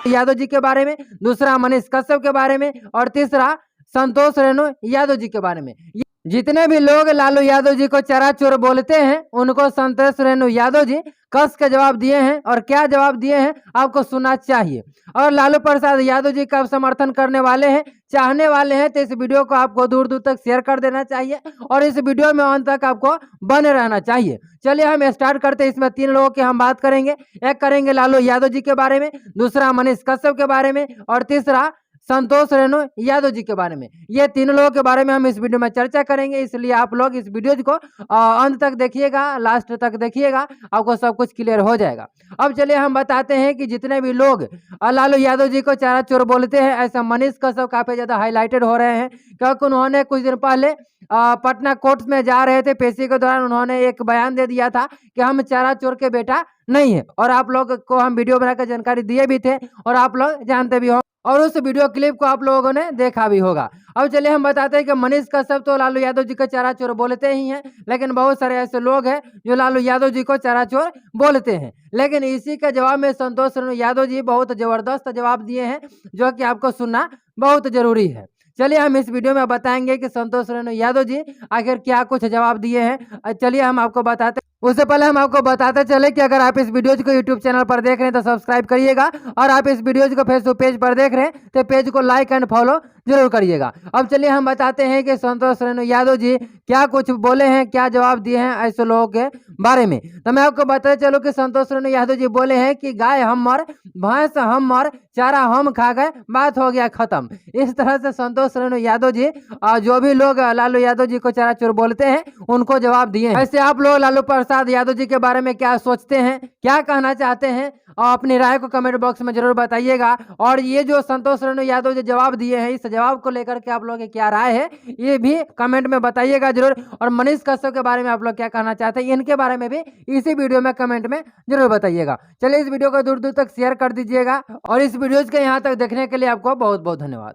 यादव जी के बारे में, दूसरा मनीष कश्यप के बारे में और तीसरा संतोष रेणु यादव जी के बारे में। जितने भी लोग लालू यादव जी को चराचोर बोलते हैं उनको संतोष रेणु यादव जी कस के जवाब दिए हैं, और क्या जवाब दिए हैं आपको सुनना चाहिए। और लालू प्रसाद यादव जी का समर्थन करने वाले हैं, चाहने वाले हैं, तो इस वीडियो को आपको दूर दूर तक शेयर कर देना चाहिए और इस वीडियो में अंत तक आपको बने रहना चाहिए। चलिए हम स्टार्ट करते हैं। इसमें 3 लोगों की हम बात करेंगे। एक करेंगे लालू यादव जी के बारे में, दूसरा मनीष कश्यप के बारे में और तीसरा संतोष रेणु यादव जी के बारे में। ये 3 लोगों के बारे में हम इस वीडियो में चर्चा करेंगे, इसलिए आप लोग इस वीडियो को अंत तक देखिएगा, लास्ट तक देखिएगा, आपको सब कुछ क्लियर हो जाएगा। अब चलिए हम बताते हैं कि जितने भी लोग लालू यादव जी को चराचोर बोलते हैं, ऐसा मनीष कश्यप काफी ज्यादा हाईलाइटेड हो रहे हैं, क्योंकि उन्होंने कुछ दिन पहले पटना कोर्ट में जा रहे थे, पेशी के दौरान उन्होंने एक बयान दे दिया था कि हम चराचोर के बेटा नहीं है, और आप लोग को हम वीडियो बनाकर जानकारी दिए भी थे और आप लोग जानते भी हो, और उस वीडियो क्लिप को आप लोगों ने देखा भी होगा। अब चलिए हम बताते हैं कि मनीष कश्यप तो लालू यादव जी को चराचोर बोलते ही हैं, लेकिन बहुत सारे ऐसे लोग हैं जो लालू यादव जी को चराचोर बोलते हैं। लेकिन इसी के जवाब में संतोष रेणु यादव जी बहुत जबरदस्त जवाब दिए हैं, जो कि आपको सुनना बहुत जरूरी है। चलिए हम इस वीडियो में बताएंगे कि संतोष रेणु यादव जी आखिर क्या कुछ जवाब दिए हैं। चलिए हम आपको बताते, उससे पहले हम आपको बताते चले कि अगर आप इस वीडियो को यूट्यूब चैनल पर देख रहे हैं तो सब्सक्राइब करिएगा, और आप इस वीडियो को फेसबुक पेज पर देख रहे हैं तो पेज को लाइक एंड फॉलो जरूर करिएगा। अब चलिए हम बताते हैं कि संतोष रेणु यादव जी क्या कुछ बोले हैं, क्या जवाब दिए हैं ऐसे लोगों के बारे में। तो मैं आपको बताते चलूं कि संतोष रेणु यादव जी बोले हैं कि गाय हम मर, भैंस हम मर, चारा हम खा गए, बात हो गया खत्म। इस तरह से संतोष रेणु यादव जी जो भी लोग लालू यादव जी को चराचोर बोलते हैं उनको जवाब दिए हैं। ऐसे आप लोग लालू प्रसाद यादव जी के बारे में क्या सोचते हैं, क्या कहना चाहते हैं, और अपनी राय को कमेंट बॉक्स में जरूर बताइएगा। और ये जो संतोष रेणु यादव जी जवाब दिए हैं, इस जवाब को लेकर के आप लोगों की क्या राय है ये भी कमेंट में बताइएगा जरूर। और मनीष कश्यप के बारे में आप लोग क्या कहना चाहते हैं, इनके बारे में भी इसी वीडियो में कमेंट में जरूर बताइएगा। चलिए इस वीडियो को दूर दूर तक शेयर कर दीजिएगा, और इस वीडियो के यहाँ तक देखने के लिए आपको बहुत बहुत धन्यवाद।